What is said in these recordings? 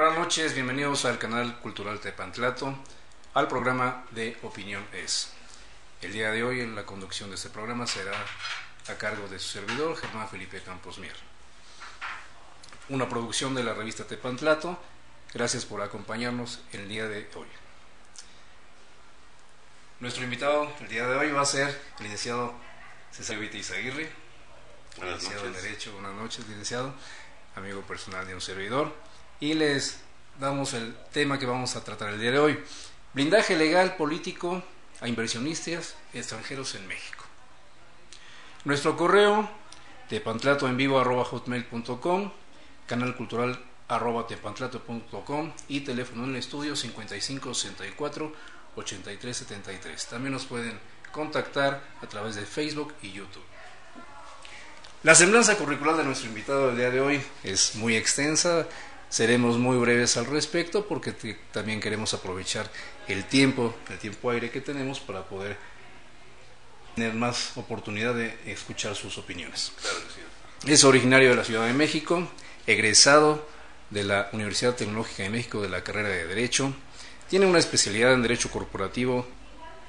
Buenas noches, bienvenidos al canal Cultural Tepantlato, al programa de Opinión Es. El día de hoy en la conducción de este programa será a cargo de su servidor, Germán Felipe Campos Mier. Una producción de la revista Tepantlato. Gracias por acompañarnos el día de hoy. Nuestro invitado el día de hoy va a ser el licenciado César Vita Izaguirre, licenciado en Derecho. Buenas noches, licenciado, amigo personal de un servidor. Y les damos el tema que vamos a tratar el día de hoy: blindaje legal político a inversionistas extranjeros en México. Nuestro correo tepantlatoenvivo@hotmail.com, canal cultural @tepantlato.com y teléfono en el estudio 55 64 83 73. También nos pueden contactar a través de Facebook y YouTube. La semblanza curricular de nuestro invitado del día de hoy es muy extensa. Seremos muy breves al respecto porque también queremos aprovechar el tiempo aire que tenemos para poder tener más oportunidad de escuchar sus opiniones. Claro que sí. Es originario de la Ciudad de México, egresado de la Universidad Tecnológica de México de la carrera de Derecho. Tiene una especialidad en Derecho Corporativo,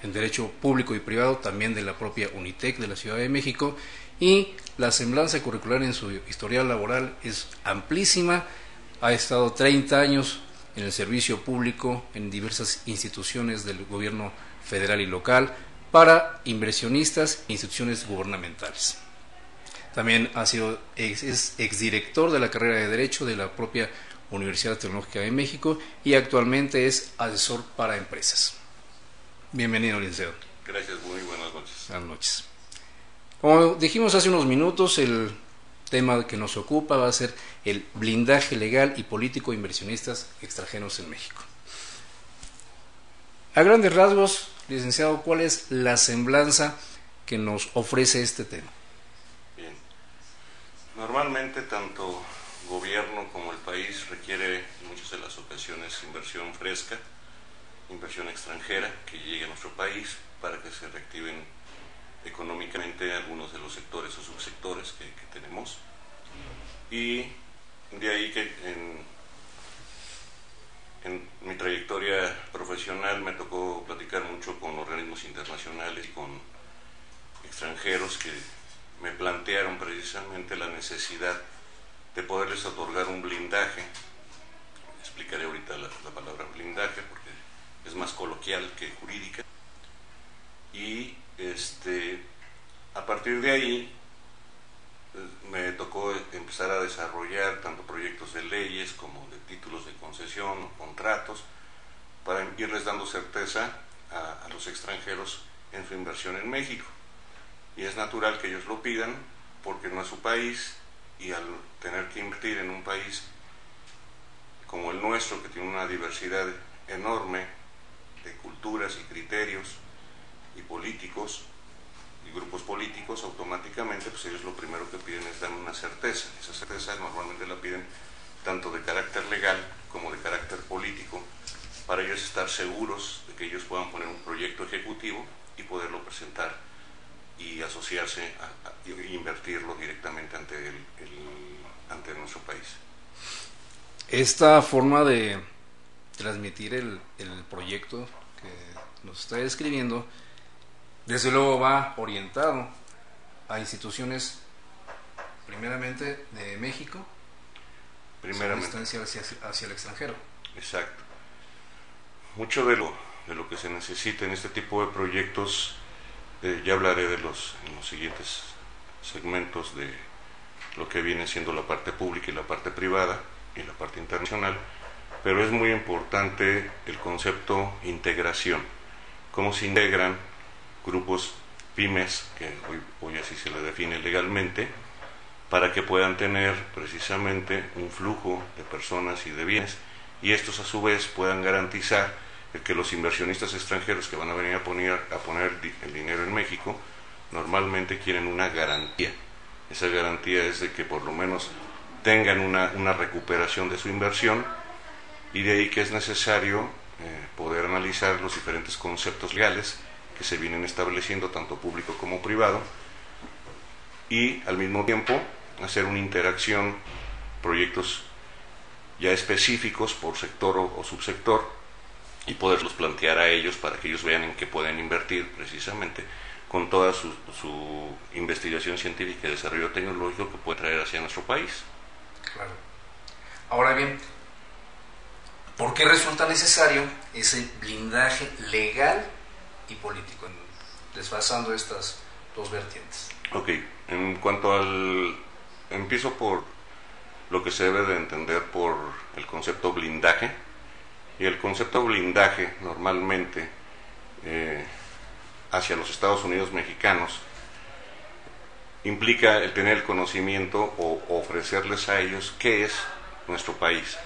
en Derecho Público y Privado, también de la propia UNITEC de la Ciudad de México, y la semblanza curricular en su historial laboral es amplísima. Ha estado 30 años en el servicio público en diversas instituciones del gobierno federal y local para inversionistas e instituciones gubernamentales. También es exdirector de la carrera de Derecho de la propia Universidad Tecnológica de México y actualmente es asesor para empresas. Bienvenido, licenciado. Gracias, muy buenas noches. Buenas noches. Como dijimos hace unos minutos, el tema que nos ocupa va a ser el blindaje legal y político de inversionistas extranjeros en México. A grandes rasgos, licenciado, ¿cuál es la semblanza que nos ofrece este tema? Bien. Normalmente tanto gobierno como el país requiere en muchas de las ocasiones inversión fresca, inversión extranjera que llegue a nuestro país para que se reactiven económicamente algunos de los sectores o subsectores que tenemos. Y de ahí que en mi trayectoria profesional me tocó platicar mucho con organismos internacionales y con extranjeros que me plantearon precisamente la necesidad de poderles otorgar un blindaje. Explicaré ahorita la palabra blindaje porque es más coloquial que jurídica. Y a partir de ahí me tocó empezar a desarrollar tanto proyectos de leyes como de títulos de concesión o contratos para irles dando certeza a los extranjeros en su inversión en México. Y es natural que ellos lo pidan porque no es su país, y al tener que invertir en un país como el nuestro, que tiene una diversidad enorme de culturas y criterios y políticos y grupos políticos, automáticamente pues ellos lo primero que piden es dar una certeza. Esa certeza normalmente la piden tanto de carácter legal como de carácter político, para ellos estar seguros de que ellos puedan poner un proyecto ejecutivo y poderlo presentar y asociarse e invertirlo directamente ante nuestro país. Esta forma de transmitir el proyecto que nos está describiendo, desde luego va orientado a instituciones primeramente de México, primeramente hacia el extranjero. Exacto. Mucho de lo que se necesita en este tipo de proyectos, ya hablaré en los siguientes segmentos de lo que viene siendo la parte pública y la parte privada y la parte internacional, pero es muy importante el concepto integración, cómo se integran grupos pymes, que hoy así se le define legalmente, para que puedan tener precisamente un flujo de personas y de bienes, y estos a su vez puedan garantizar que los inversionistas extranjeros que van a venir a poner el dinero en México normalmente quieren una garantía. Esa garantía es de que por lo menos tengan una recuperación de su inversión, y de ahí que es necesario poder analizar los diferentes conceptos legales que se vienen estableciendo tanto público como privado, y al mismo tiempo hacer una interacción, proyectos ya específicos por sector o subsector y poderlos plantear a ellos para que ellos vean en qué pueden invertir precisamente con toda su investigación científica y desarrollo tecnológico que puede traer hacia nuestro país. Claro. Ahora bien, ¿por qué resulta necesario ese blindaje legal y político, desfasando estas dos vertientes? Ok, en cuanto al... empiezo por lo que se debe de entender por el concepto blindaje. Y el concepto blindaje normalmente hacia los Estados Unidos mexicanos implica el tener el conocimiento o ofrecerles a ellos qué es nuestro país,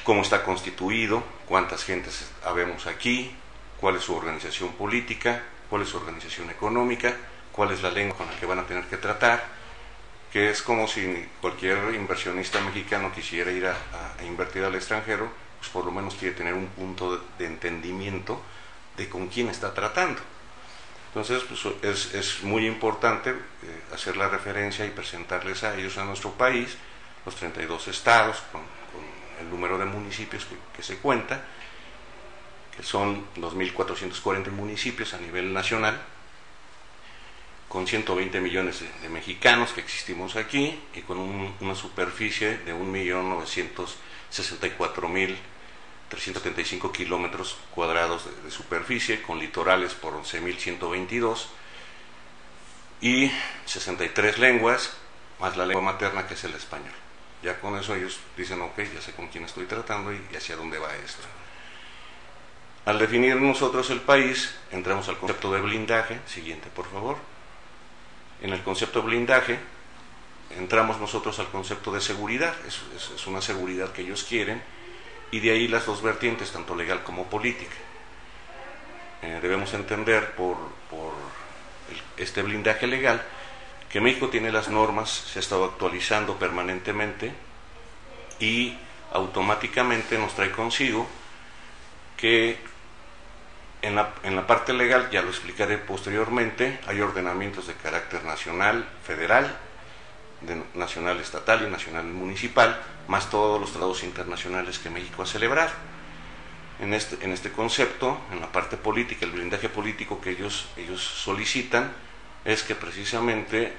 cómo está constituido, cuántas gentes habemos aquí, cuál es su organización política, cuál es su organización económica, cuál es la lengua con la que van a tener que tratar, que es como si cualquier inversionista mexicano quisiera ir a invertir al extranjero, pues por lo menos quiere tener un punto de entendimiento de con quién está tratando. Entonces, pues es muy importante hacer la referencia y presentarles a ellos, a nuestro país, los 32 estados, con el número de municipios que se cuenta, que son 2.440 municipios a nivel nacional, con 120 millones de mexicanos que existimos aquí y con una superficie de 1.964.375 kilómetros cuadrados de superficie, con litorales por 11.122 y 63 lenguas, más la lengua materna que es el español. Ya con eso ellos dicen, ok, ya sé con quién estoy tratando y hacia dónde va esto. Al definir nosotros el país, entramos al concepto de blindaje. Siguiente, por favor. En el concepto de blindaje, entramos nosotros al concepto de seguridad. Es una seguridad que ellos quieren, y de ahí las dos vertientes, tanto legal como política. Debemos entender por este blindaje legal que México tiene las normas, se ha estado actualizando permanentemente y automáticamente nos trae consigo que en la parte legal, ya lo explicaré posteriormente, hay ordenamientos de carácter nacional, federal, nacional estatal y nacional municipal, más todos los tratados internacionales que México ha celebrado. En este concepto, en la parte política, el blindaje político que ellos solicitan es que precisamente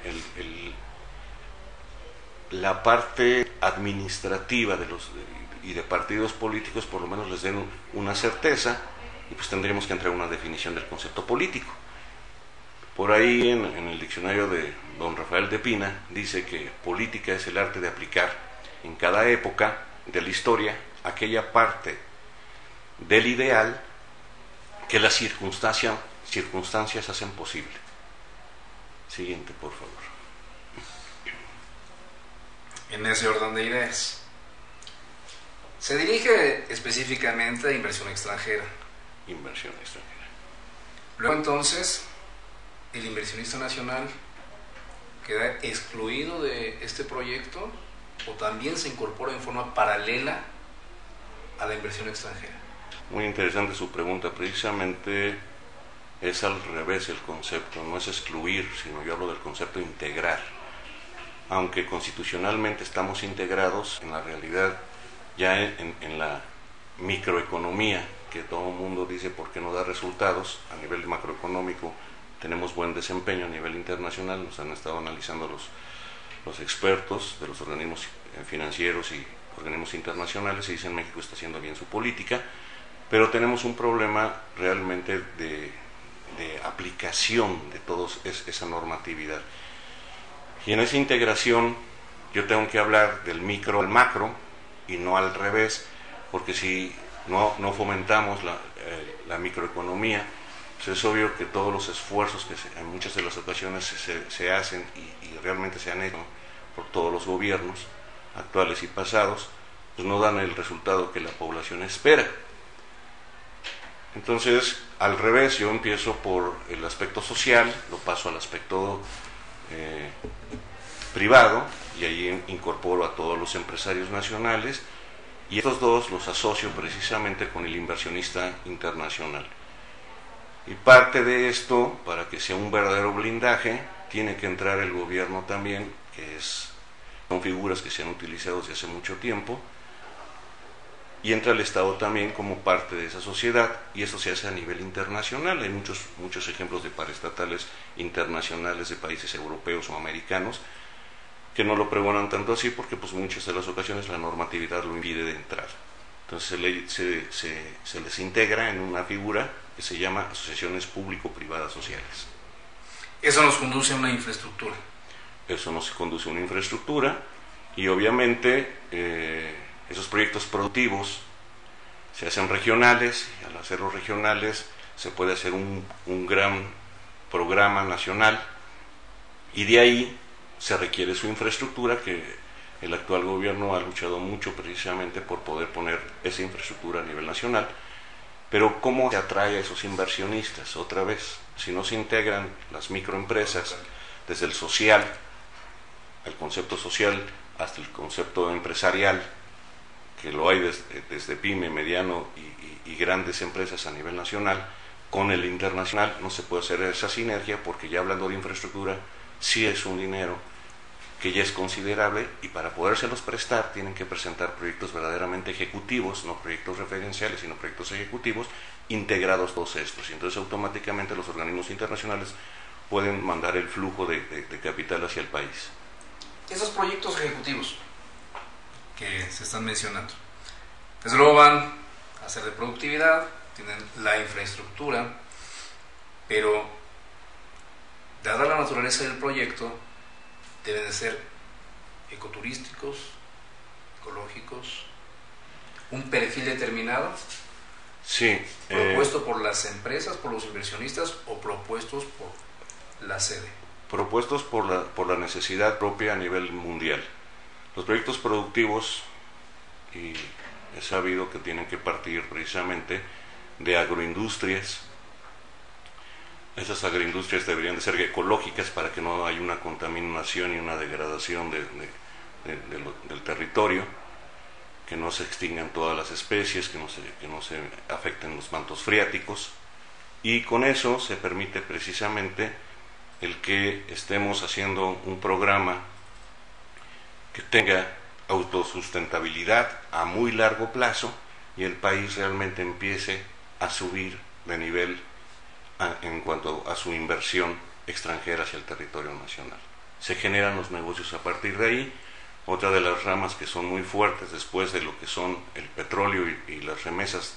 la parte administrativa y de partidos políticos por lo menos les den una certeza, y pues tendríamos que entrar a una definición del concepto político. Por ahí en el diccionario de don Rafael de Pina dice que política es el arte de aplicar en cada época de la historia aquella parte del ideal que las circunstancias hacen posible. Siguiente, por favor. En ese orden de ideas, se dirige específicamente a inversión extranjera. Inversión extranjera. Luego entonces, el inversionista nacional queda excluido de este proyecto, o también se incorpora en forma paralela a la inversión extranjera. Muy interesante su pregunta. Precisamente es al revés el concepto, no es excluir, sino yo hablo del concepto integrar. Aunque constitucionalmente estamos integrados, en la realidad, ya en la microeconomía, que todo el mundo dice por qué no da resultados, a nivel macroeconómico tenemos buen desempeño, a nivel internacional nos han estado analizando los expertos de los organismos financieros y organismos internacionales y dicen México está haciendo bien su política, pero tenemos un problema realmente de aplicación de toda esa normatividad. Y en esa integración yo tengo que hablar del micro al macro y no al revés, porque si no fomentamos la microeconomía, pues es obvio que todos los esfuerzos que en muchas de las ocasiones se hacen y realmente se han hecho por todos los gobiernos actuales y pasados, pues no dan el resultado que la población espera. Entonces, al revés, yo empiezo por el aspecto social, lo paso al aspecto privado, y ahí incorporo a todos los empresarios nacionales, y estos dos los asocio precisamente con el inversionista internacional. Y parte de esto, para que sea un verdadero blindaje, tiene que entrar el gobierno también, son figuras que se han utilizado desde hace mucho tiempo, y entra el Estado también como parte de esa sociedad, y eso se hace a nivel internacional. Hay muchos ejemplos de paraestatales internacionales de países europeos o americanos que no lo pregonan tanto así porque pues muchas de las ocasiones la normatividad lo impide de entrar. Entonces se les integra en una figura que se llama asociaciones público-privadas sociales. Eso nos conduce a una infraestructura. Eso nos conduce a una infraestructura, y obviamente esos proyectos productivos se hacen regionales, y al hacerlos regionales se puede hacer un gran programa nacional, y de ahí se requiere su infraestructura, que el actual gobierno ha luchado mucho precisamente por poder poner esa infraestructura a nivel nacional. Pero ¿cómo se atrae a esos inversionistas? Otra vez, si no se integran las microempresas desde el social, el concepto social, hasta el concepto empresarial, que lo hay desde pyme, mediano y grandes empresas a nivel nacional, con el internacional no se puede hacer esa sinergia, porque ya hablando de infraestructura, sí es un dinero que ya es considerable, y para podérselos prestar tienen que presentar proyectos verdaderamente ejecutivos, no proyectos referenciales, sino proyectos ejecutivos, integrados todos estos, y entonces automáticamente los organismos internacionales pueden mandar el flujo de capital hacia el país. Esos proyectos ejecutivos que se están mencionando, desde luego van a ser de productividad, tienen la infraestructura, pero dada la naturaleza del proyecto, deben de ser ecoturísticos, ecológicos, un perfil determinado, sí, propuesto por las empresas, por los inversionistas, o propuestos por la sede. Propuestos por la necesidad propia a nivel mundial. Los proyectos productivos, y he sabido que tienen que partir precisamente de agroindustrias. Esas agroindustrias deberían de ser ecológicas para que no haya una contaminación y una degradación del territorio, que no se extingan todas las especies, que no se afecten los mantos freáticos, y con eso se permite precisamente el que estemos haciendo un programa que tenga autosustentabilidad a muy largo plazo, y el país realmente empiece a subir de nivel en cuanto a su inversión extranjera hacia el territorio nacional. Se generan los negocios a partir de ahí. Otra de las ramas que son muy fuertes después de lo que son el petróleo y las remesas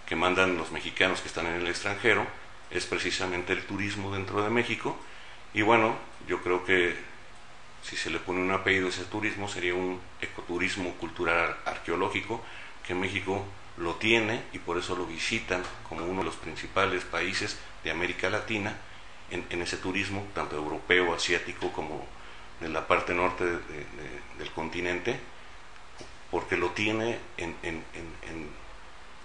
que mandan los mexicanos que están en el extranjero es precisamente el turismo dentro de México. Y bueno, yo creo que si se le pone un apellido a ese turismo, sería un ecoturismo cultural arqueológico, que México lo tiene, y por eso lo visitan como uno de los principales países de América Latina en ese turismo, tanto europeo, asiático, como de la parte norte del continente, porque lo tiene en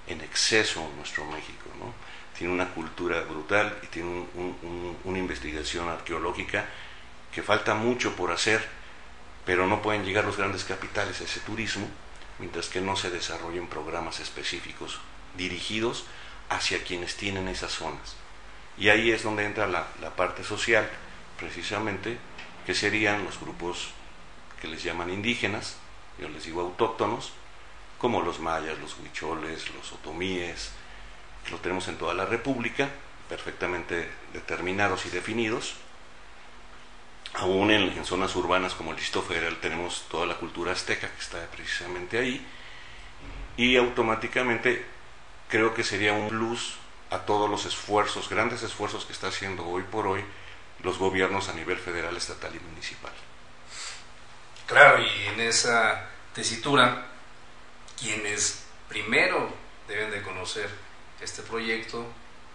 exceso nuestro México, ¿no? Tiene una cultura brutal y tiene una investigación arqueológica que falta mucho por hacer, pero no pueden llegar los grandes capitales a ese turismo mientras que no se desarrollen programas específicos dirigidos hacia quienes tienen esas zonas. Y ahí es donde entra la parte social, precisamente, que serían los grupos que les llaman indígenas, yo les digo autóctonos, como los mayas, los huicholes, los otomíes, que lo tenemos en toda la República, perfectamente determinados y definidos. Aún en zonas urbanas como el Distrito Federal tenemos toda la cultura azteca que está precisamente ahí, y automáticamente creo que sería un plus a todos los esfuerzos, grandes esfuerzos que está haciendo hoy por hoy los gobiernos a nivel federal, estatal y municipal. Claro, y en esa tesitura, quienes primero deben de conocer este proyecto,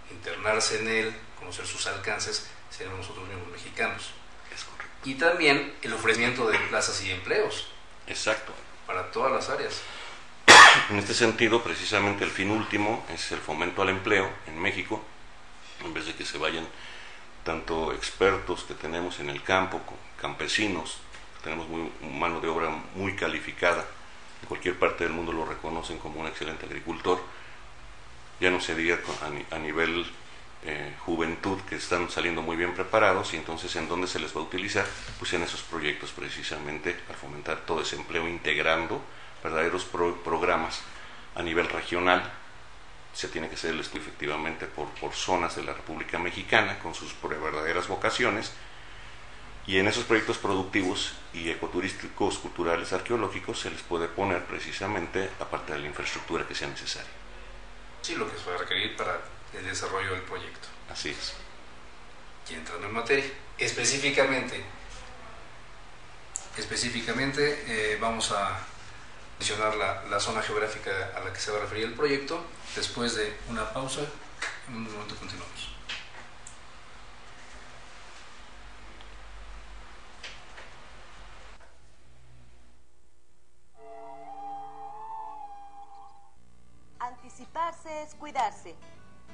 internarse en él, conocer sus alcances, serán nosotros mismos mexicanos. Es correcto. Y también el ofrecimiento de plazas y empleos. Exacto. Para todas las áreas. En este sentido, precisamente el fin último es el fomento al empleo en México, en vez de que se vayan tanto expertos que tenemos en el campo, campesinos, tenemos mano de obra muy calificada, en cualquier parte del mundo lo reconocen como un excelente agricultor, ya no se diga a nivel juventud, que están saliendo muy bien preparados, y entonces ¿en dónde se les va a utilizar? Pues en esos proyectos precisamente, para fomentar todo ese empleo, integrando verdaderos programas a nivel regional. Se tiene que hacer el estudio efectivamente por zonas de la República Mexicana con sus verdaderas vocaciones, y en esos proyectos productivos y ecoturísticos, culturales, arqueológicos se les puede poner precisamente aparte de la infraestructura que sea necesaria. Sí, lo que se va a requerir para el desarrollo del proyecto. Así es. Y entrando en materia, específicamente vamos a mencionar la zona geográfica a la que se va a referir el proyecto. Después de una pausa, en un momento continuamos. Anticiparse es cuidarse.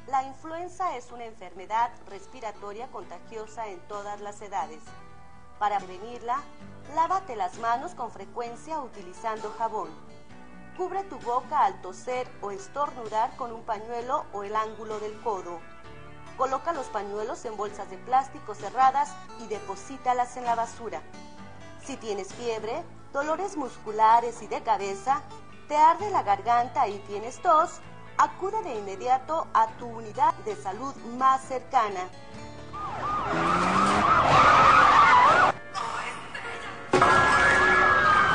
La influenza es una enfermedad respiratoria contagiosa en todas las edades. Para prevenirla, lávate las manos con frecuencia utilizando jabón. Cubre tu boca al toser o estornudar con un pañuelo o el ángulo del codo. Coloca los pañuelos en bolsas de plástico cerradas y deposítalas en la basura. Si tienes fiebre, dolores musculares y de cabeza, te arde la garganta y tienes tos, acude de inmediato a tu unidad de salud más cercana.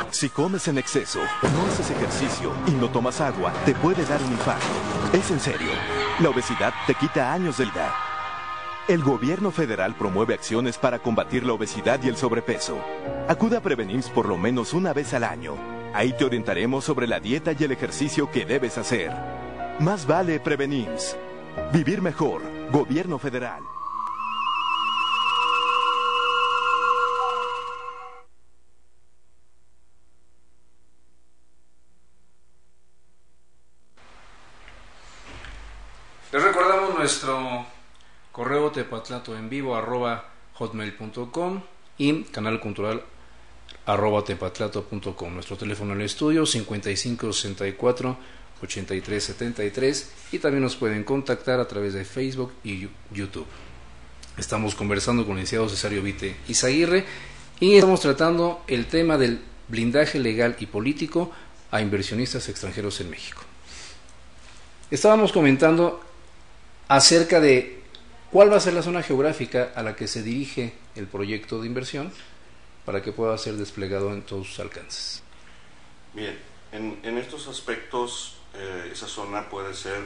Si comes en exceso, no haces ejercicio y no tomas agua, te puede dar un infarto. Es en serio. La obesidad te quita años de vida. El gobierno federal promueve acciones para combatir la obesidad y el sobrepeso. Acude a Prevenims por lo menos una vez al año. Ahí te orientaremos sobre la dieta y el ejercicio que debes hacer. Más vale Prevenims. Vivir mejor. Gobierno federal. Les recordamos nuestro correo tepatlatoenvivo@hotmail.com y canal cultural @tepatlato.com. Nuestro teléfono en el estudio 5564-8373, y también nos pueden contactar a través de Facebook y YouTube. Estamos conversando con el licenciado Cesario Vite Izaguirre y estamos tratando el tema del blindaje legal y político a inversionistas extranjeros en México. Estábamos comentando acerca de cuál va a ser la zona geográfica a la que se dirige el proyecto de inversión para que pueda ser desplegado en todos sus alcances. Bien, en estos aspectos esa zona puede ser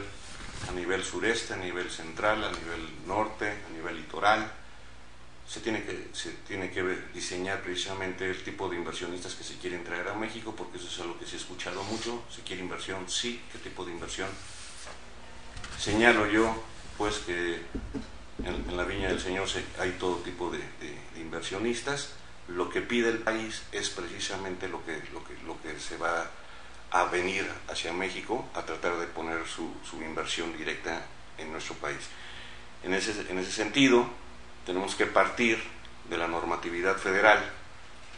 a nivel sureste, a nivel central, a nivel norte, a nivel litoral. Se tiene que diseñar precisamente el tipo de inversionistas que se quieren traer a México, porque eso es algo que se ha escuchado mucho. ¿Se quiere inversión? Sí. ¿Qué tipo de inversión? Señalo yo pues que en la Viña del Señor hay todo tipo de inversionistas. Lo que pide el país es precisamente lo que se va a venir hacia México a tratar de poner su inversión directa en nuestro país. En ese sentido, tenemos que partir de la normatividad federal.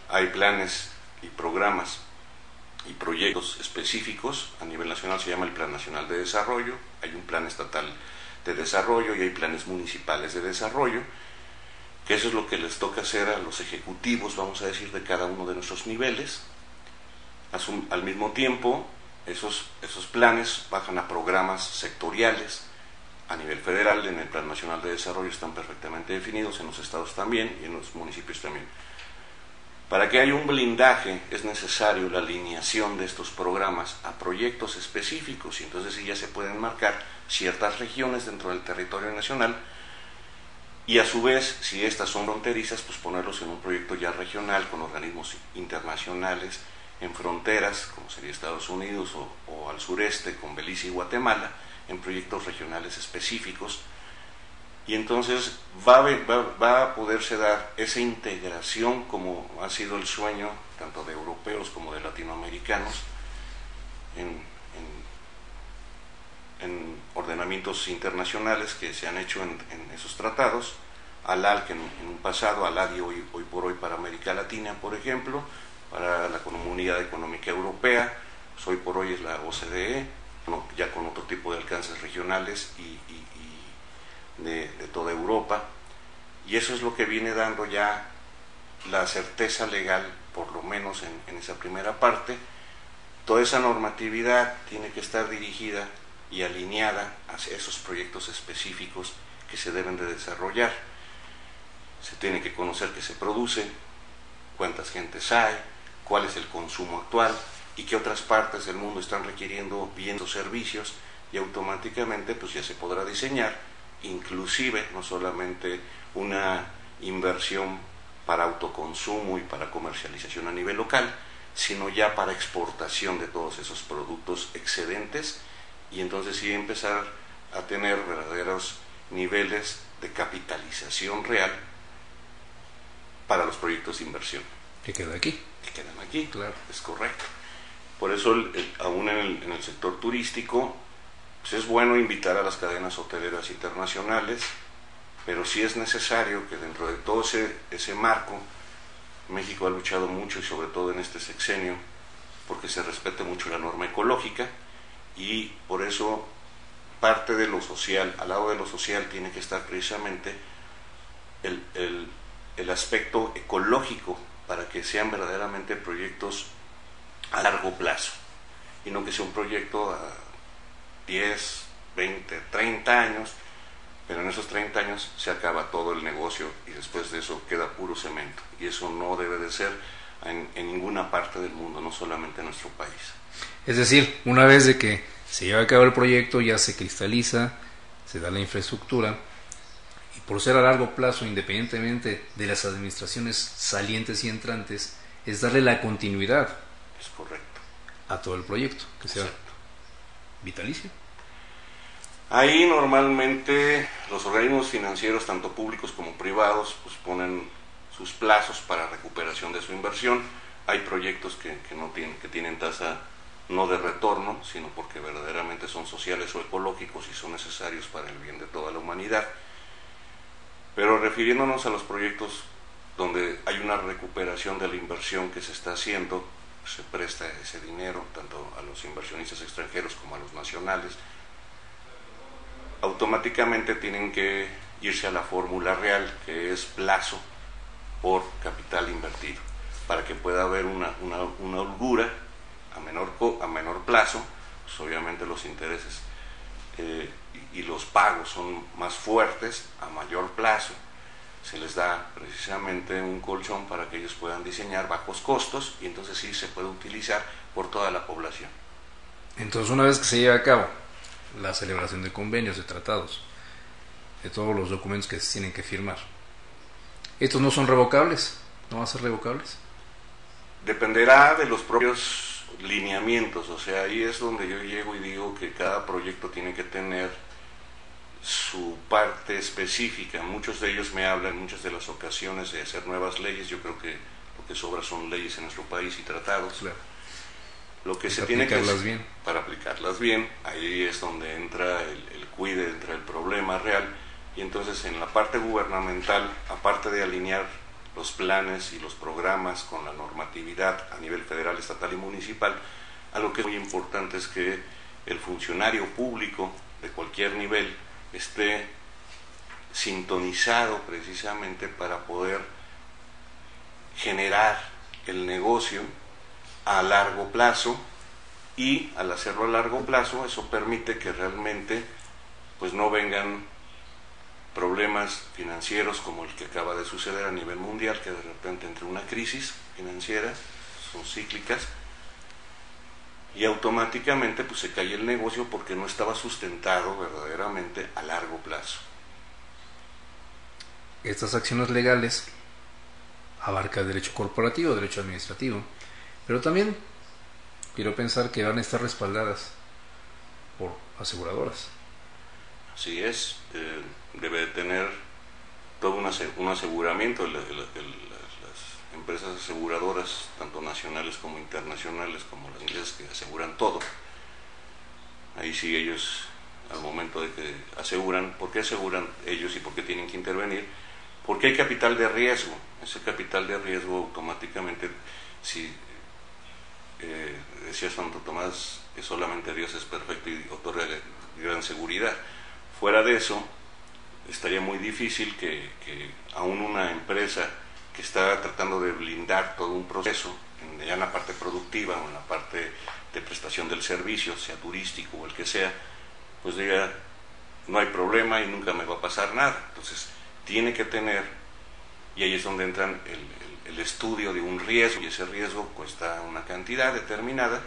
Hay planes y programas y proyectos específicos. A nivel nacional se llama el Plan Nacional de Desarrollo, hay un plan estatal de desarrollo y hay planes municipales de desarrollo, que eso es lo que les toca hacer a los ejecutivos, vamos a decir, de cada uno de nuestros niveles. Al mismo tiempo, esos planes bajan a programas sectoriales. A nivel federal, en el Plan Nacional de Desarrollo están perfectamente definidos, en los estados también y en los municipios también. Para que haya un blindaje es necesario la alineación de estos programas a proyectos específicos, y entonces sí ya se pueden marcar ciertas regiones dentro del territorio nacional, y a su vez, si estas son fronterizas, pues ponerlos en un proyecto ya regional con organismos internacionales en fronteras, como sería Estados Unidos, o al sureste con Belice y Guatemala, en proyectos regionales específicos. Y entonces va a poderse dar esa integración, como ha sido el sueño tanto de europeos como de latinoamericanos, en ordenamientos internacionales que se han hecho en esos tratados. ALAL, que en un pasado, ALADI hoy por hoy para América Latina, por ejemplo, para la Comunidad Económica Europea, pues hoy por hoy es la OCDE, ya con otro tipo de alcances regionales y de toda Europa, y eso es lo que viene dando ya la certeza legal, por lo menos en esa primera parte, toda esa normatividad tiene que estar dirigida y alineada hacia esos proyectos específicos que se deben de desarrollar. Se tiene que conocer qué se produce, cuántas gentes hay, cuál es el consumo actual y qué otras partes del mundo están requiriendo bien los servicios, y automáticamente pues ya se podrá diseñar, inclusive no solamente una inversión para autoconsumo y para comercialización a nivel local, sino ya para exportación de todos esos productos excedentes, y entonces sí empezar a tener verdaderos niveles de capitalización real para los proyectos de inversión. Que queda aquí. Que quedan aquí, Claro. es correcto. Por eso, aún en el sector turístico, pues es bueno invitar a las cadenas hoteleras internacionales, pero sí es necesario que dentro de todo ese marco, México ha luchado mucho, y sobre todo en este sexenio, porque se respete mucho la norma ecológica, y por eso parte de lo social, al lado de lo social tiene que estar precisamente el aspecto ecológico, para que sean verdaderamente proyectos a largo plazo, y no que sea un proyecto a 10, 20, 30 años, pero en esos 30 años se acaba todo el negocio y después de eso queda puro cemento, y eso no debe de ser en ninguna parte del mundo, no solamente en nuestro país. Es decir, una vez de que se lleva a cabo el proyecto, ya se cristaliza, se da la infraestructura, y por ser a largo plazo, independientemente de las administraciones salientes y entrantes, es darle la continuidad. Es correcto. A todo el proyecto, que sea Exacto. vitalicio. Ahí normalmente los organismos financieros, tanto públicos como privados, pues ponen sus plazos para recuperación de su inversión. Hay proyectos que tienen tasa no de retorno, sino porque verdaderamente son sociales o ecológicos y son necesarios para el bien de toda la humanidad. Pero refiriéndonos a los proyectos donde hay una recuperación de la inversión que se está haciendo, se presta ese dinero tanto a los inversionistas extranjeros como a los nacionales, automáticamente tienen que irse a la fórmula real, que es plazo por capital invertido, para que pueda haber una holgura a menor plazo. Pues obviamente los intereses y los pagos son más fuertes a mayor plazo. Se les da precisamente un colchón para que ellos puedan diseñar bajos costos, y entonces sí se puede utilizar por toda la población. Entonces, una vez que se lleva a cabo la celebración de convenios, de tratados, de todos los documentos que se tienen que firmar, ¿estos no son revocables? ¿No van a ser revocables? Dependerá de los propios lineamientos, o sea, ahí es donde yo llego y digo que cada proyecto tiene que tener su parte específica. Muchos de ellos me hablan en muchas de las ocasiones de hacer nuevas leyes. Yo creo que lo que sobra son leyes en nuestro país y tratados. Claro. Lo que Para se tiene que aplicarlas bien. Para aplicarlas bien, ahí es donde entra el cuide, entra el problema real, y entonces en la parte gubernamental, aparte de alinear los planes y los programas con la normatividad a nivel federal, estatal y municipal, algo que es muy importante es que el funcionario público de cualquier nivel esté sintonizado precisamente para poder generar el negocio a largo plazo, y al hacerlo a largo plazo eso permite que realmente pues no vengan problemas financieros como el que acaba de suceder a nivel mundial, que de repente entre una crisis financiera, son cíclicas, y automáticamente pues se cae el negocio porque no estaba sustentado verdaderamente a largo plazo. Estas acciones legales abarcan derecho corporativo, derecho administrativo, pero también quiero pensar que van a estar respaldadas por aseguradoras. Así es, debe tener todo un aseguramiento. Las empresas aseguradoras, tanto nacionales como internacionales, como las inglesas, que aseguran todo. Ahí sí ellos, al momento de que aseguran, ¿por qué aseguran ellos y por qué tienen que intervenir? Porque hay capital de riesgo. Ese capital de riesgo automáticamente, si decía Santo Tomás, que solamente Dios es perfecto y otorga gran seguridad. Fuera de eso, estaría muy difícil que aún una empresa que está tratando de blindar todo un proceso ya en la parte productiva o en la parte de prestación del servicio, sea turístico o el que sea, pues diga, no hay problema y nunca me va a pasar nada. Entonces, tiene que tener, y ahí es donde entran el estudio de un riesgo, y ese riesgo cuesta una cantidad determinada,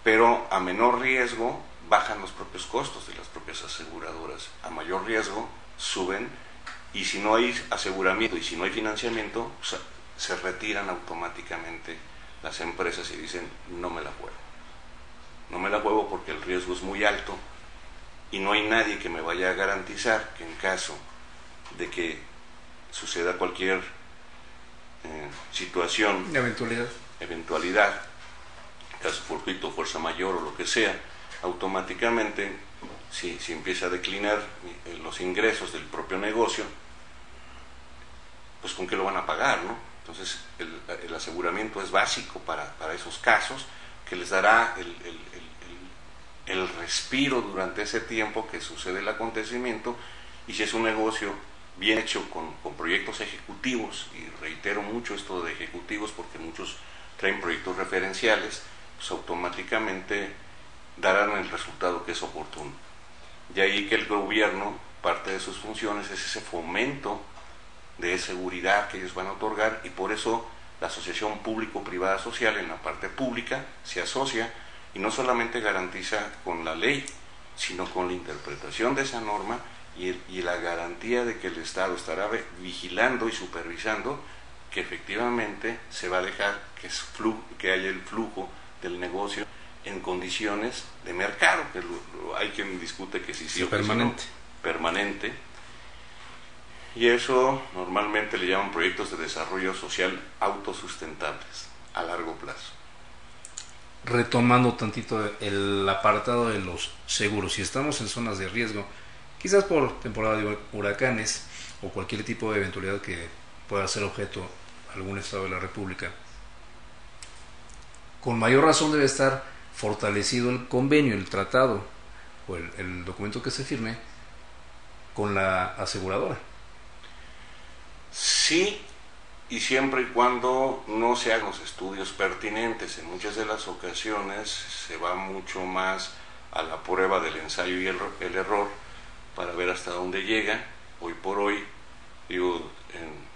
pero a menor riesgo bajan los propios costos de las propias aseguradoras, a mayor riesgo suben, y si no hay aseguramiento y si no hay financiamiento, pues, se retiran automáticamente las empresas y dicen, no me la juego. No me la juego porque el riesgo es muy alto y no hay nadie que me vaya a garantizar que en caso de que suceda cualquier situación, eventualidad, caso fortuito, fuerza mayor o lo que sea, automáticamente, si empieza a declinar los ingresos del propio negocio, pues con qué lo van a pagar, ¿no? Entonces el aseguramiento es básico para esos casos, que les dará el respiro durante ese tiempo que sucede el acontecimiento, y si es un negocio bien hecho con proyectos ejecutivos, y reitero mucho esto de ejecutivos porque muchos traen proyectos referenciales, pues automáticamente darán el resultado que es oportuno. De ahí que el gobierno, parte de sus funciones es ese fomento de seguridad que ellos van a otorgar, y por eso la asociación público-privada social en la parte pública se asocia y no solamente garantiza con la ley, sino con la interpretación de esa norma y la garantía de que el Estado estará vigilando y supervisando que efectivamente se va a dejar que haya el flujo del negocio en condiciones de mercado, que hay quien discute que sí o permanente. Que no, permanente. Y eso normalmente le llaman proyectos de desarrollo social autosustentables a largo plazo. Retomando tantito el apartado de los seguros, si estamos en zonas de riesgo, quizás por temporada de huracanes o cualquier tipo de eventualidad que pueda ser objeto de algún estado de la República, con mayor razón debe estar fortalecido el convenio, el tratado o el documento que se firme con la aseguradora. Sí, y siempre y cuando no se hagan los estudios pertinentes. En muchas de las ocasiones se va mucho más a la prueba del ensayo y el error para ver hasta dónde llega. Hoy por hoy,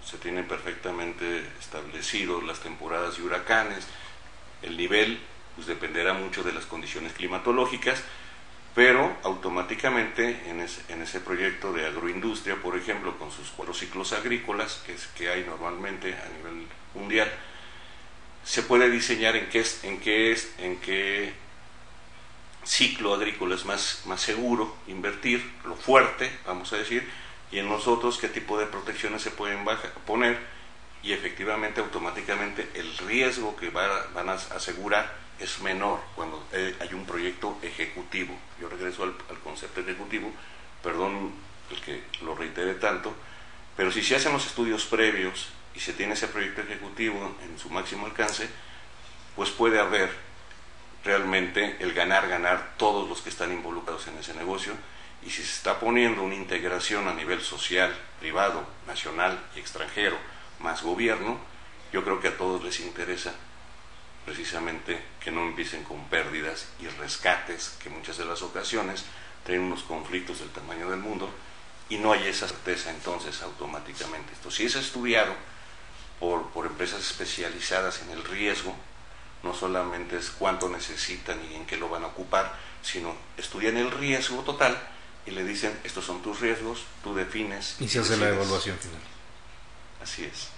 se tienen perfectamente establecido las temporadas de huracanes. El nivel pues dependerá mucho de las condiciones climatológicas, pero automáticamente en ese proyecto de agroindustria, por ejemplo, con sus 4 ciclos agrícolas que hay normalmente a nivel mundial, se puede diseñar en qué ciclo agrícola es más seguro invertir, lo fuerte, vamos a decir, y en los otros qué tipo de protecciones se pueden poner, y efectivamente automáticamente el riesgo que van a asegurar es menor cuando hay un proyecto ejecutivo. Yo regreso al concepto ejecutivo, perdón el que lo reitere tanto, pero si se hacen los estudios previos y se tiene ese proyecto ejecutivo en su máximo alcance, pues puede haber realmente el ganar todos los que están involucrados en ese negocio, y si se está poniendo una integración a nivel social, privado, nacional y extranjero, más gobierno, yo creo que a todos les interesa precisamente que no empiecen con pérdidas y rescates, que muchas de las ocasiones traen unos conflictos del tamaño del mundo y no hay esa certeza entonces automáticamente. Esto sí es estudiado por empresas especializadas en el riesgo, no solamente es cuánto necesitan y en qué lo van a ocupar, sino estudian el riesgo total y le dicen, estos son tus riesgos, tú defines. Y se hace la evaluación final. Así es.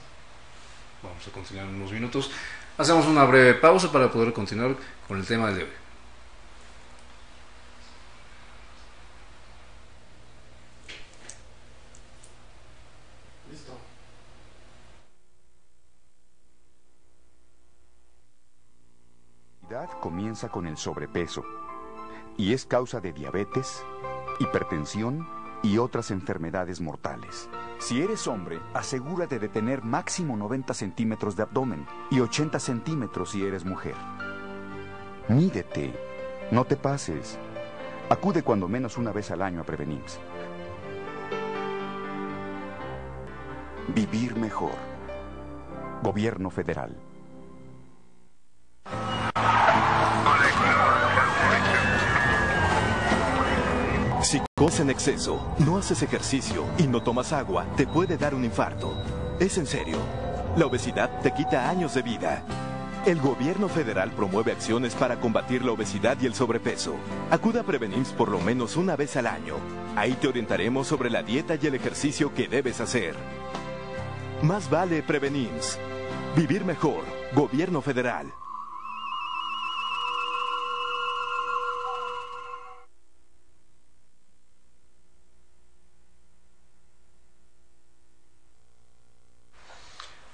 Vamos a continuar en unos minutos. Hacemos una breve pausa para poder continuar con el tema de hoy. Listo. La obesidad comienza con el sobrepeso y es causa de diabetes, hipertensión y otras enfermedades mortales. Si eres hombre, asegúrate de tener máximo 90 centímetros de abdomen y 80 centímetros si eres mujer. Mídete, no te pases. Acude cuando menos una vez al año a Prevenims. Vivir mejor. Gobierno Federal. Si comes en exceso, no haces ejercicio y no tomas agua, te puede dar un infarto. Es en serio. La obesidad te quita años de vida. El gobierno federal promueve acciones para combatir la obesidad y el sobrepeso. Acuda a Prevenims por lo menos una vez al año. Ahí te orientaremos sobre la dieta y el ejercicio que debes hacer. Más vale Prevenims. Vivir mejor. Gobierno federal.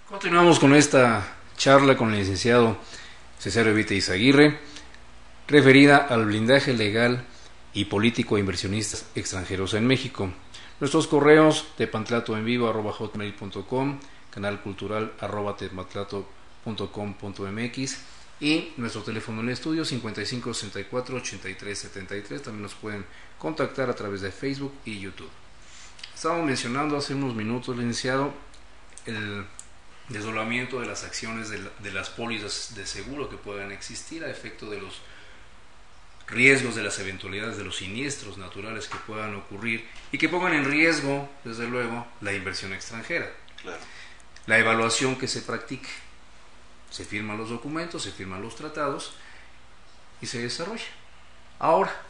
Continuamos con esta charla con el licenciado Cesario Evita Izaguirre, referida al blindaje legal y político a inversionistas extranjeros en México. Nuestros correos: tepantlato@hotmail.com, canal cultural @tepantlato.com.mx y nuestro teléfono en el estudio 55 64 83 73. También nos pueden contactar a través de Facebook y YouTube. Estábamos mencionando hace unos minutos, licenciado, el desdoblamiento de las acciones de las pólizas de seguro que puedan existir a efecto de los riesgos, de las eventualidades, de los siniestros naturales que puedan ocurrir y que pongan en riesgo, desde luego, la inversión extranjera. Claro. La evaluación que se practique. Se firman los documentos, se firman los tratados y se desarrolla. Ahora,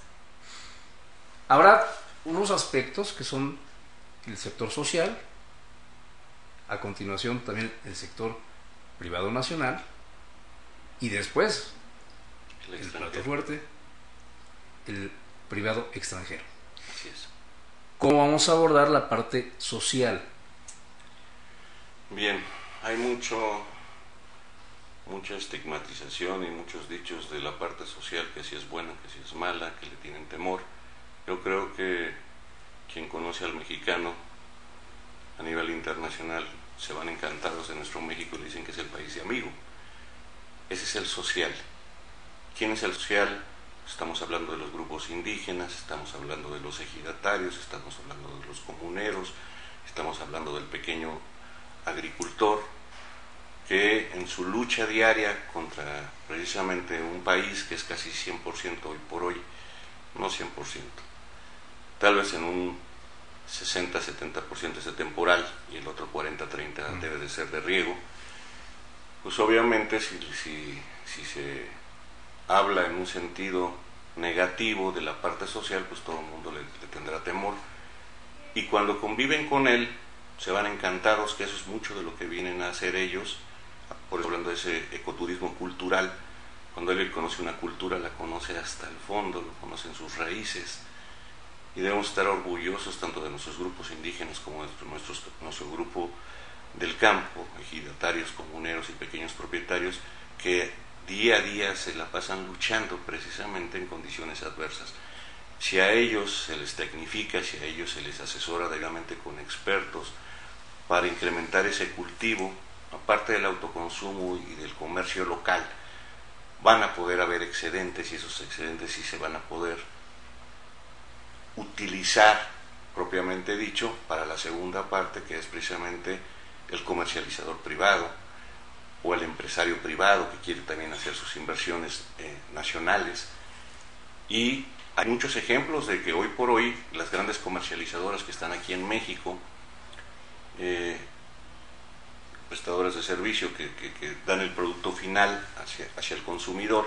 habrá unos aspectos que son el sector social, a continuación también el sector privado nacional y después el plato fuerte, el privado extranjero. Así es. ¿Cómo vamos a abordar la parte social? Bien, hay mucha estigmatización y muchos dichos de la parte social, que si es buena, que si es mala, que le tienen temor. Yo creo que quien conoce al mexicano a nivel internacional se van encantados de nuestro México y le dicen que es el país de amigo. Ese es el social. ¿Quién es el social? Estamos hablando de los grupos indígenas, estamos hablando de los ejidatarios, estamos hablando de los comuneros, estamos hablando del pequeño agricultor que en su lucha diaria contra precisamente un país que es casi 100% hoy por hoy, no 100%, tal vez en un 60-70% es de temporal y el otro 40-30 debe de ser de riego, pues obviamente si se habla en un sentido negativo de la parte social, pues todo el mundo le tendrá temor, y cuando conviven con él se van encantados, que eso es mucho de lo que vienen a hacer ellos. Por eso, hablando de ese ecoturismo cultural, cuando él conoce una cultura, la conoce hasta el fondo, lo conoce en sus raíces, y debemos estar orgullosos tanto de nuestros grupos indígenas como de nuestro grupo del campo, ejidatarios, comuneros y pequeños propietarios, que día a día se la pasan luchando precisamente en condiciones adversas. Si a ellos se les tecnifica, si a ellos se les asesora debidamente con expertos para incrementar ese cultivo, aparte del autoconsumo y del comercio local, van a poder haber excedentes, y esos excedentes sí se van a poder utilizar, propiamente dicho, para la segunda parte, que es precisamente el comercializador privado o el empresario privado que quiere también hacer sus inversiones nacionales. Y hay muchos ejemplos de que hoy por hoy las grandes comercializadoras que están aquí en México, prestadores de servicio que dan el producto final hacia el consumidor,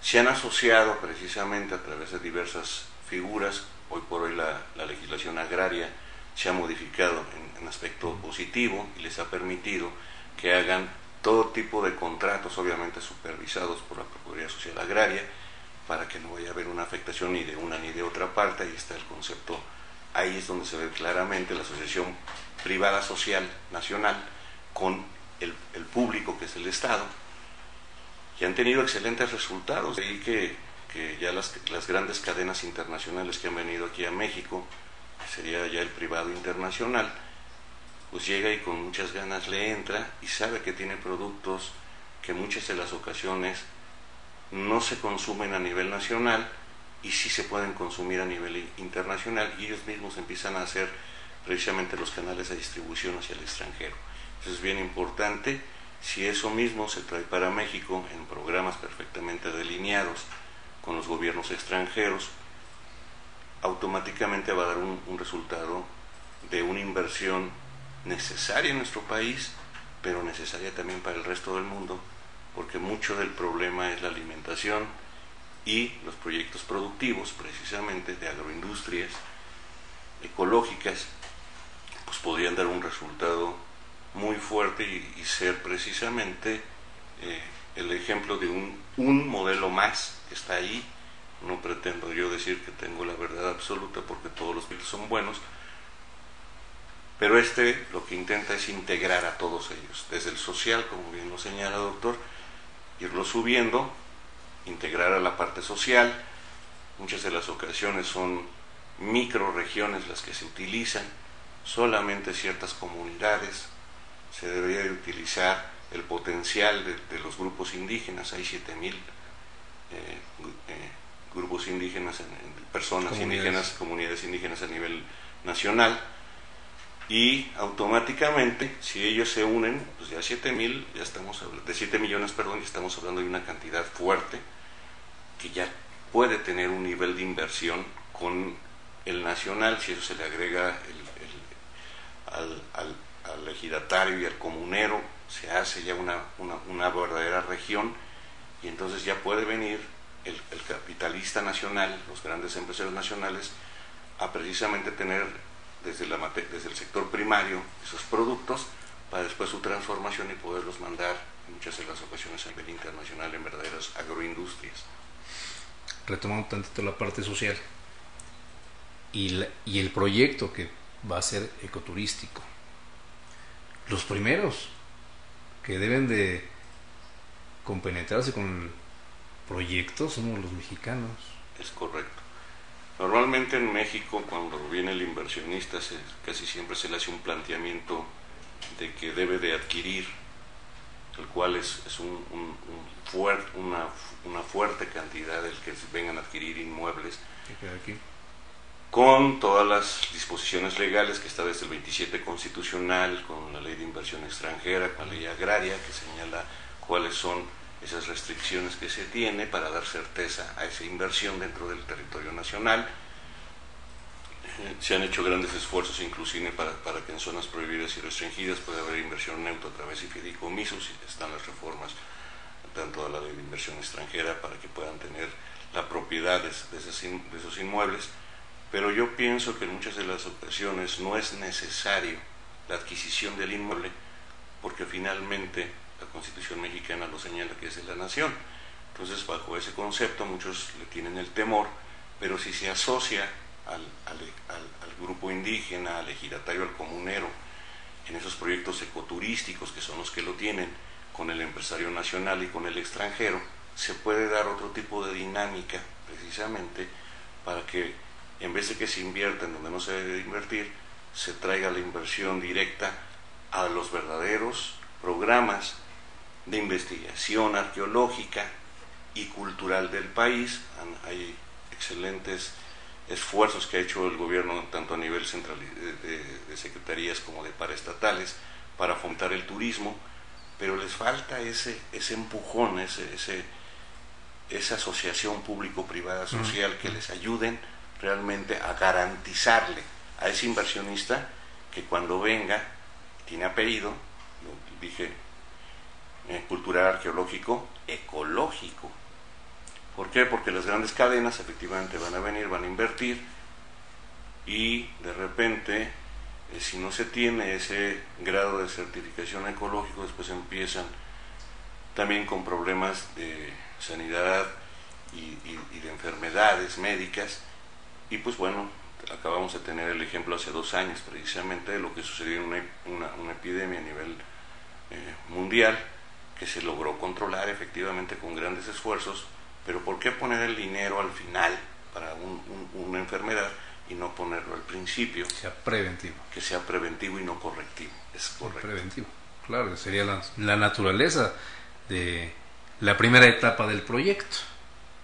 se han asociado precisamente a través de diversas figuras. Hoy por hoy la legislación agraria se ha modificado en aspecto positivo y les ha permitido que hagan todo tipo de contratos, obviamente supervisados por la Procuraduría Social Agraria, para que no vaya a haber una afectación ni de una ni de otra parte. Ahí está el concepto, ahí es donde se ve claramente la asociación privada social nacional con el público, que es el Estado, y han tenido excelentes resultados. De ahí que ya las grandes cadenas internacionales que han venido aquí a México, que sería ya el privado internacional, pues llega y con muchas ganas le entra y sabe que tiene productos que muchas de las ocasiones no se consumen a nivel nacional y sí se pueden consumir a nivel internacional, y ellos mismos empiezan a hacer precisamente los canales de distribución hacia el extranjero. Eso es bien importante. Si eso mismo se trae para México en programas perfectamente delineados con los gobiernos extranjeros, automáticamente va a dar un resultado de una inversión necesaria en nuestro país, pero necesaria también para el resto del mundo, porque mucho del problema es la alimentación y los proyectos productivos, precisamente de agroindustrias ecológicas, pues podrían dar un resultado muy fuerte y ser precisamente el ejemplo de un modelo más que está ahí. No pretendo yo decir que tengo la verdad absoluta, porque todos los proyectos son buenos, pero lo que intenta es integrar a todos ellos, desde el social, como bien lo señala el doctor, irlo subiendo, integrar a la parte social. Muchas de las ocasiones son microregiones las que se utilizan, solamente ciertas comunidades. Se debería de utilizar el potencial de los grupos indígenas. Hay 7,000 grupos indígenas, personas indígenas, comunidades indígenas a nivel nacional, y automáticamente, si ellos se unen, pues ya 7,000, ya estamos hablando de 7 millones, perdón, ya estamos hablando de una cantidad fuerte que ya puede tener un nivel de inversión con el nacional. Si eso se le agrega al ejidatario y al comunero, se hace ya una verdadera región, y entonces ya puede venir el capitalista nacional, los grandes empresarios nacionales, a precisamente tener desde el sector primario esos productos, para después su transformación y poderlos mandar en muchas de las ocasiones a nivel internacional en verdaderas agroindustrias. Retomando tantito la parte social y el proyecto que va a ser ecoturístico, los primeros que deben de compenetrarse con proyectos somos los mexicanos. Es correcto. Normalmente en México, cuando viene el inversionista, casi siempre se le hace un planteamiento de que debe de adquirir, el cual es una fuerte cantidad del que vengan a adquirir inmuebles, con todas las disposiciones legales que está desde el 27 constitucional, con la ley de inversión extranjera, con la ley agraria, que señala cuáles son esas restricciones que se tiene para dar certeza a esa inversión dentro del territorio nacional. Se han hecho grandes esfuerzos inclusive para que en zonas prohibidas y restringidas pueda haber inversión neutra a través de fideicomisos, y están las reformas tanto de la ley de inversión extranjera para que puedan tener la propiedad de esos inmuebles. Pero yo pienso que en muchas de las ocasiones no es necesario la adquisición del inmueble, porque finalmente la Constitución mexicana lo señala que es de la nación. Entonces, bajo ese concepto, muchos le tienen el temor, pero si se asocia al grupo indígena, al ejidatario, al comunero, en esos proyectos ecoturísticos, que son los que lo tienen, con el empresario nacional y con el extranjero, se puede dar otro tipo de dinámica, precisamente, para que en vez de que se invierta en donde no se debe invertir, se traiga la inversión directa a los verdaderos programas de investigación arqueológica y cultural del país. Hay excelentes esfuerzos que ha hecho el gobierno, tanto a nivel central de secretarías como de paraestatales, para fomentar el turismo, pero les falta ese empujón, esa asociación público-privada social que les ayuden realmente a garantizarle a ese inversionista que cuando venga, tiene apellido, lo dije, cultural, arqueológico, ecológico. ¿Por qué? Porque las grandes cadenas efectivamente van a venir, van a invertir, y de repente, si no se tiene ese grado de certificación ecológico, después empiezan también con problemas de sanidad y de enfermedades médicas. Y pues bueno, acabamos de tener el ejemplo hace 2 años precisamente de lo que sucedió en una epidemia a nivel mundial, que se logró controlar efectivamente con grandes esfuerzos. Pero ¿por qué poner el dinero al final para una enfermedad y no ponerlo al principio? Que sea preventivo y no correctivo. Es correcto. Preventivo, claro, sería la naturaleza de la primera etapa del proyecto.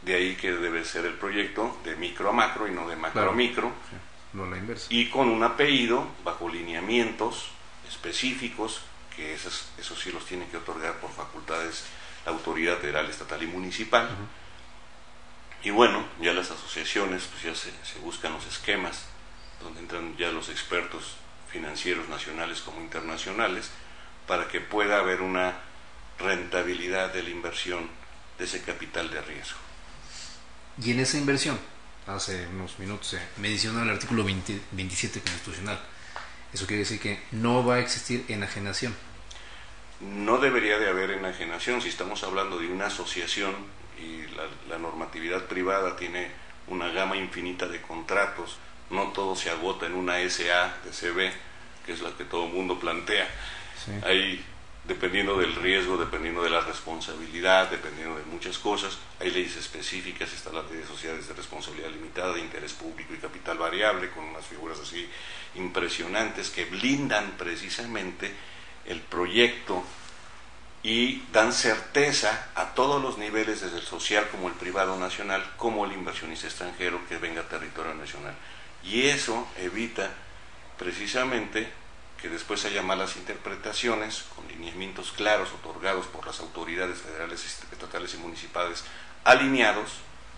De ahí que debe ser el proyecto de micro a macro y no de macro a micro. Sí, no la inversa. Y con un apellido bajo lineamientos específicos, que esos sí los tiene que otorgar por facultades la autoridad federal, estatal y municipal. Y bueno, ya las asociaciones, pues ya se buscan los esquemas, donde entran ya los expertos financieros nacionales como internacionales, para que pueda haber una rentabilidad de la inversión de ese capital de riesgo. Y en esa inversión, hace unos minutos mencionó el artículo 27 constitucional. Eso quiere decir que no va a existir enajenación. No debería de haber enajenación si estamos hablando de una asociación y la normatividad privada tiene una gama infinita de contratos. No todo se agota en una SA de CB, que es la que todo el mundo plantea. Sí. Hay, dependiendo del riesgo, dependiendo de la responsabilidad, dependiendo de muchas cosas, hay leyes específicas. Está la ley de sociedades de responsabilidad limitada, de interés público y capital variable, con unas figuras así impresionantes que blindan precisamente el proyecto y dan certeza a todos los niveles, desde el social como el privado nacional, como el inversionista extranjero que venga a territorio nacional. Y eso evita precisamente que después haya malas interpretaciones, con lineamientos claros otorgados por las autoridades federales, estatales y municipales, alineados,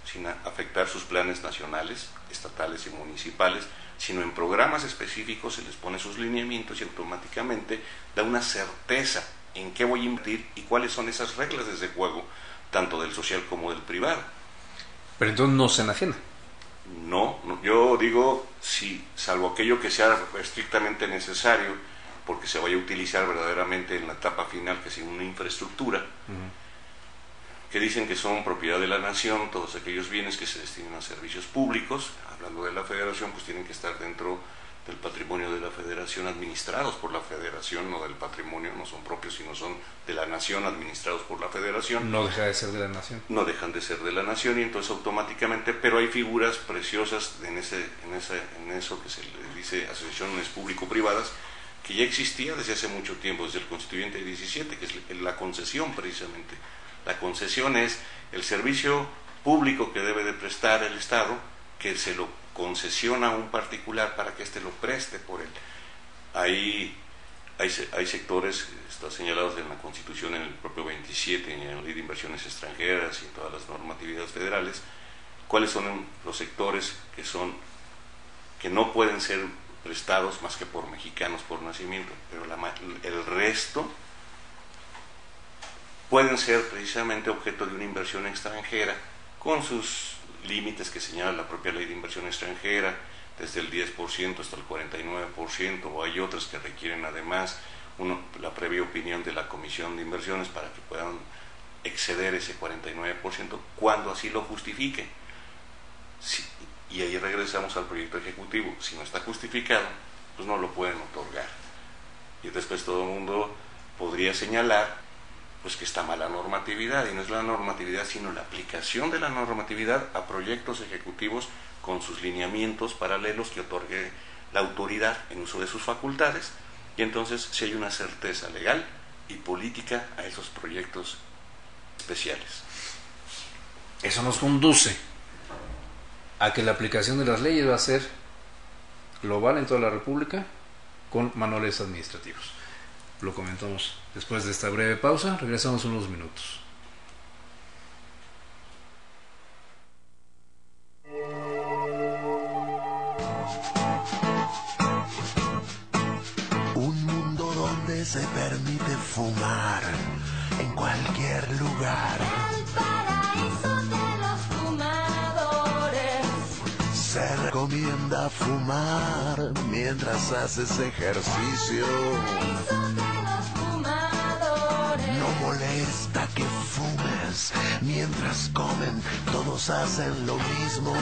sin afectar sus planes nacionales, estatales y municipales, sino en programas específicos se les pone sus lineamientos y automáticamente da una certeza en qué voy a invertir y cuáles son esas reglas de ese juego, tanto del social como del privado. Pero entonces no se enajena. No, yo digo, sí, salvo aquello que sea estrictamente necesario, porque se vaya a utilizar verdaderamente en la etapa final, que es una infraestructura, que dicen que son propiedad de la nación, todos aquellos bienes que se destinen a servicios públicos, hablando de la federación, pues tienen que estar dentro del patrimonio de la federación, administrados por la federación, no del patrimonio, no son propios, sino son de la nación, administrados por la federación. No deja de ser de la nación. No dejan de ser de la nación, y entonces automáticamente, pero hay figuras preciosas en eso que se le dice asociaciones público-privadas, que ya existía desde hace mucho tiempo, desde el Constituyente 17, que es la concesión precisamente. La concesión es el servicio público que debe de prestar el Estado, que se lo concesiona a un particular para que éste lo preste por él. Hay sectores, está señalados en la Constitución, en el propio 27, en la Ley de Inversiones Extranjeras y en todas las normatividades federales, cuáles son los sectores que no pueden ser prestados más que por mexicanos por nacimiento, pero el resto pueden ser precisamente objeto de una inversión extranjera, con sus límites que señala la propia Ley de Inversión Extranjera, desde el 10% hasta el 49%, o hay otras que requieren además la previa opinión de la Comisión de Inversiones para que puedan exceder ese 49% cuando así lo justifique. Y ahí regresamos al proyecto ejecutivo. Si no está justificado, pues no lo pueden otorgar. Y después todo el mundo podría señalar pues que está mala normatividad, y no es la normatividad sino la aplicación de la normatividad a proyectos ejecutivos con sus lineamientos paralelos que otorgue la autoridad en uso de sus facultades, y entonces si hay una certeza legal y política a esos proyectos especiales. Eso nos conduce a que la aplicación de las leyes va a ser global en toda la República, con manuales administrativos. Lo comentamos después de esta breve pausa. Regresamos unos minutos. Un mundo donde se permite fumar en cualquier lugar. El paraíso de los fumadores. Se recomienda fumar mientras haces ejercicio. No molesta que fumes mientras comen, todos hacen lo mismo.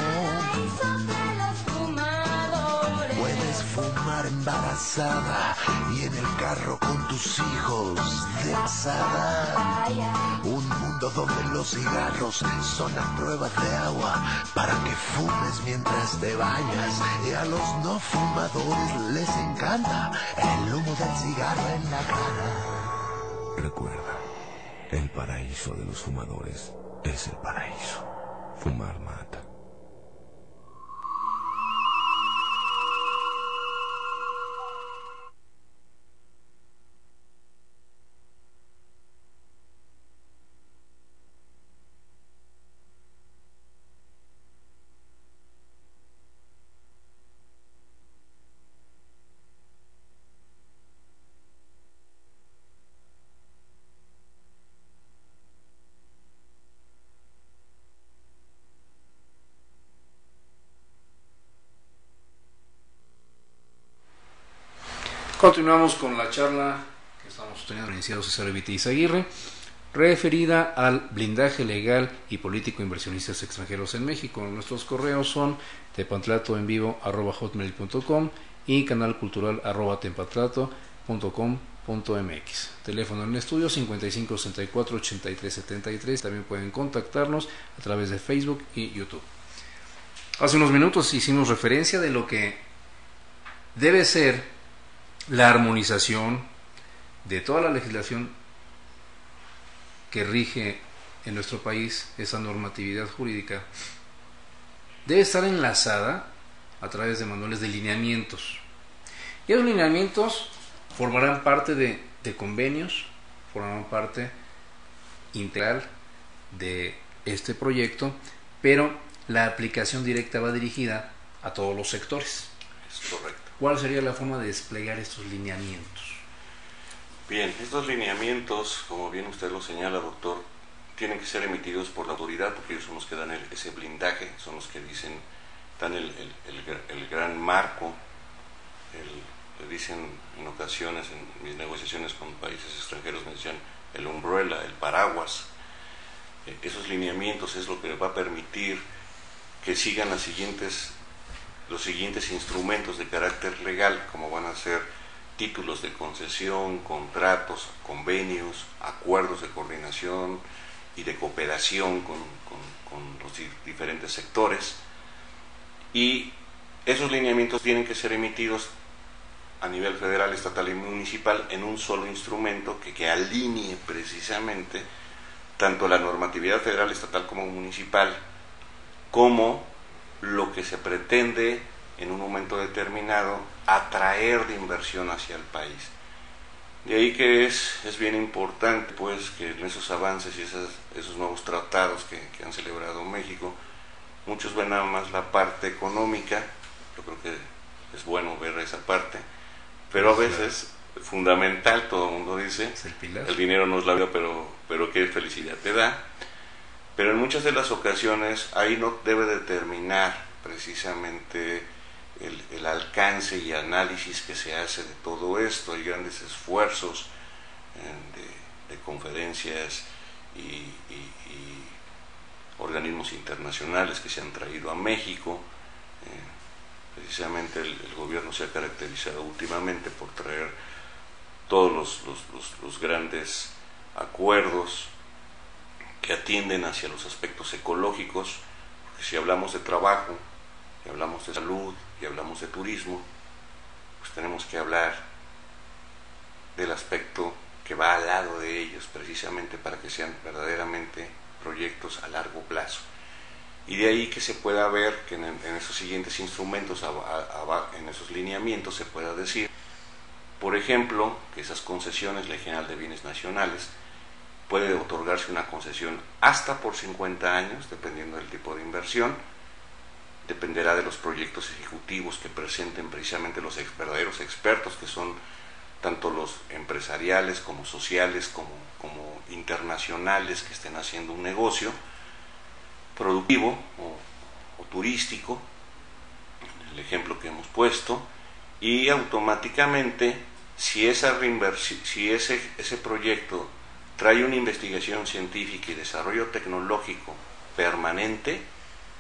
Puedes fumar embarazada y en el carro con tus hijos de pasada. Un mundo donde los cigarros son las pruebas de agua para que fumes mientras te bañas, y a los no fumadores les encanta el humo del cigarro en la cara. Recuerda, el paraíso de los fumadores es el paraíso. Fumar mata. Continuamos con la charla que estamos teniendo con el licenciado César Evita Izaguirre, referida al blindaje legal y político de inversionistas extranjeros en México. Nuestros correos son tepantlatoenvivo@hotmail.com y canalcultural@tempatlato.com.mx. Teléfono en el estudio 55 64 83 73. También pueden contactarnos a través de Facebook y YouTube. Hace unos minutos hicimos referencia de lo que debe ser la armonización de toda la legislación que rige en nuestro país. Esa normatividad jurídica debe estar enlazada a través de manuales de lineamientos, y esos lineamientos formarán parte de convenios, formarán parte integral de este proyecto, pero la aplicación directa va dirigida a todos los sectores. Es correcto. ¿Cuál sería la forma de desplegar estos lineamientos? Bien, estos lineamientos, como bien usted lo señala, doctor, tienen que ser emitidos por la autoridad, porque ellos son los que dan ese blindaje, son los que dan el gran marco, le dicen en ocasiones en mis negociaciones con países extranjeros, me decían el umbrella, el paraguas. Esos lineamientos es lo que va a permitir que sigan los siguientes instrumentos de carácter legal, como van a ser títulos de concesión, contratos, convenios, acuerdos de coordinación y de cooperación con los diferentes sectores. Y esos lineamientos tienen que ser emitidos a nivel federal, estatal y municipal en un solo instrumento que alinee precisamente tanto la normatividad federal, estatal como municipal, como lo que se pretende en un momento determinado atraer de inversión hacia el país. De ahí que es bien importante pues que en esos avances y esos nuevos tratados que han celebrado México, muchos ven nada más la parte económica. Yo creo que es bueno ver esa parte, pero a veces fundamental, todo el mundo dice, el dinero no es la vida, pero qué felicidad te da. Pero en muchas de las ocasiones ahí no debe determinar precisamente el alcance y análisis que se hace de todo esto. Hay grandes esfuerzos de conferencias y organismos internacionales que se han traído a México. Precisamente el gobierno se ha caracterizado últimamente por traer todos los grandes acuerdos que atienden hacia los aspectos ecológicos, porque si hablamos de trabajo, y hablamos de salud, y hablamos de turismo, pues tenemos que hablar del aspecto que va al lado de ellos, precisamente para que sean verdaderamente proyectos a largo plazo. Y de ahí que se pueda ver que en esos siguientes instrumentos, en esos lineamientos, se pueda decir, por ejemplo, que esas concesiones, Ley General de Bienes Nacionales, puede otorgarse una concesión hasta por 50 años, dependiendo del tipo de inversión. Dependerá de los proyectos ejecutivos que presenten precisamente los verdaderos expertos, que son tanto los empresariales como sociales, como internacionales, que estén haciendo un negocio productivo o turístico, el ejemplo que hemos puesto, y automáticamente si ese proyecto trae una investigación científica y desarrollo tecnológico permanente,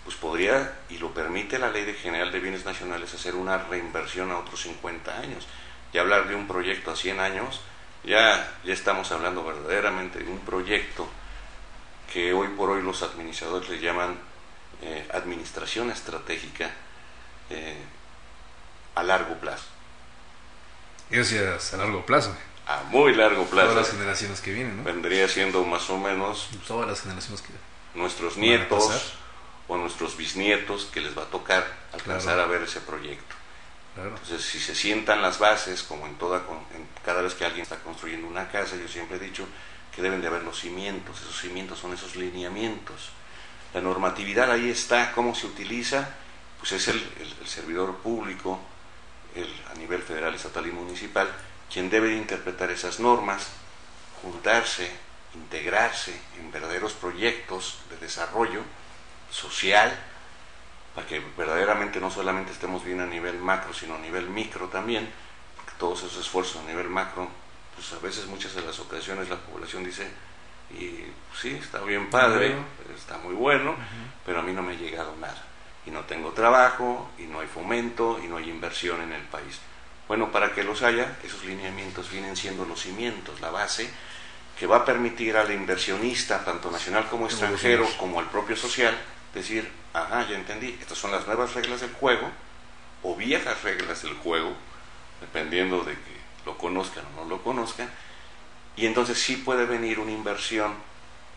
pues podría, y lo permite la Ley General de Bienes Nacionales, hacer una reinversión a otros 50 años. Y hablar de un proyecto a 100 años, ya estamos hablando verdaderamente de un proyecto que hoy por hoy los administradores le llaman administración estratégica a largo plazo. Gracias, a largo plazo. A muy largo plazo. Todas las generaciones que vienen, ¿no? Vendría siendo más o menos todas las generaciones que nuestros nietos o nuestros bisnietos, que les va a tocar alcanzar a ver ese proyecto. Claro. Entonces, si se sientan las bases, como cada vez que alguien está construyendo una casa, yo siempre he dicho que deben de haber los cimientos. Esos cimientos son esos lineamientos. La normatividad ahí está. ¿Cómo se utiliza? Pues es el servidor público, a nivel federal, estatal y municipal, quien debe de interpretar esas normas, juntarse, integrarse en verdaderos proyectos de desarrollo social, para que verdaderamente no solamente estemos bien a nivel macro, sino a nivel micro también, porque todos esos esfuerzos a nivel macro, pues a veces, muchas de las ocasiones, la población dice, y sí, está bien padre, está muy bueno, pero a mí no me ha llegado nada, y no tengo trabajo, y no hay fomento, y no hay inversión en el país. Bueno, para que los haya, esos lineamientos vienen siendo los cimientos, la base, que va a permitir al inversionista, tanto nacional como extranjero, como al propio social, decir, ajá, ya entendí, estas son las nuevas reglas del juego, o viejas reglas del juego, dependiendo de que lo conozcan o no lo conozcan, y entonces sí puede venir una inversión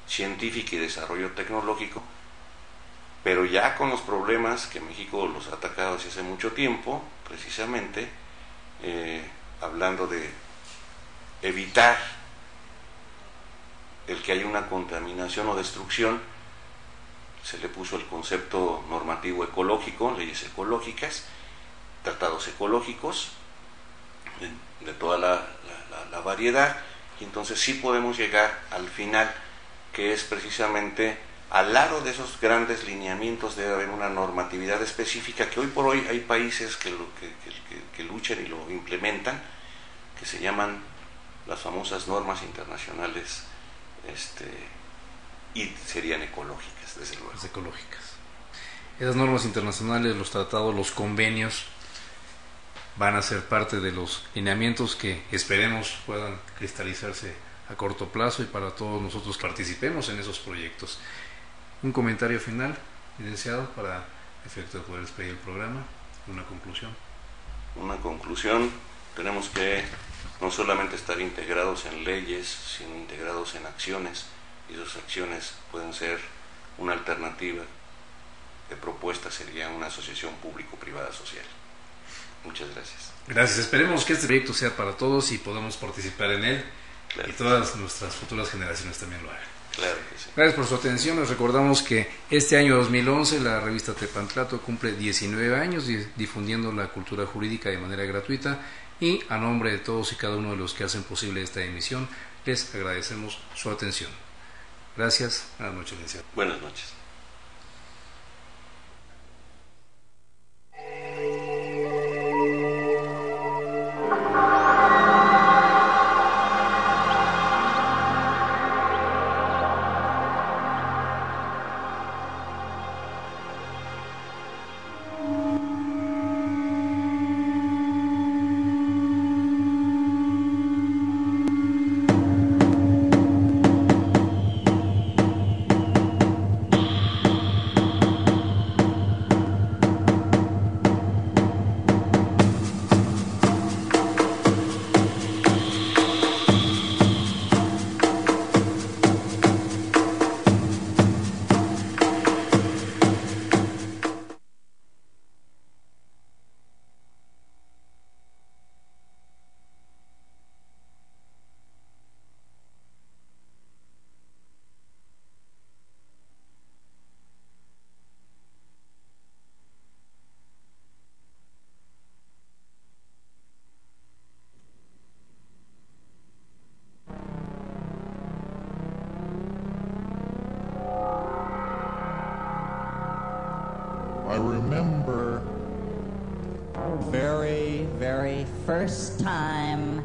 científica y desarrollo tecnológico, pero ya con los problemas que México los ha atacado desde hace mucho tiempo, precisamente, hablando de evitar el que haya una contaminación o destrucción, se le puso el concepto normativo ecológico, leyes ecológicas, tratados ecológicos, de toda la variedad, y entonces sí podemos llegar al final, que es precisamente, al lado de esos grandes lineamientos debe haber una normatividad específica, que hoy por hoy hay países que luchan y lo implementan, que se llaman las famosas normas internacionales, y serían ecológicas, desde luego. Las ecológicas. Esas normas internacionales, los tratados, los convenios, van a ser parte de los lineamientos que esperemos puedan cristalizarse a corto plazo y para todos nosotros que participemos en esos proyectos. Un comentario final, licenciado, para efecto de poder despedir el programa, una conclusión. Una conclusión, tenemos que no solamente estar integrados en leyes, sino integrados en acciones, y esas acciones pueden ser una alternativa de propuesta, sería una asociación público-privada social. Muchas gracias. Gracias, esperemos que este proyecto sea para todos y podamos participar en él, claro, y todas nuestras futuras generaciones también lo hagan. Claro que sí. Gracias por su atención. Les recordamos que este año 2011 la revista Tepantlato cumple 19 años difundiendo la cultura jurídica de manera gratuita, y a nombre de todos y cada uno de los que hacen posible esta emisión, les agradecemos su atención. Gracias. Buenas noches, licenciado. Buenas noches. I remember very, very first time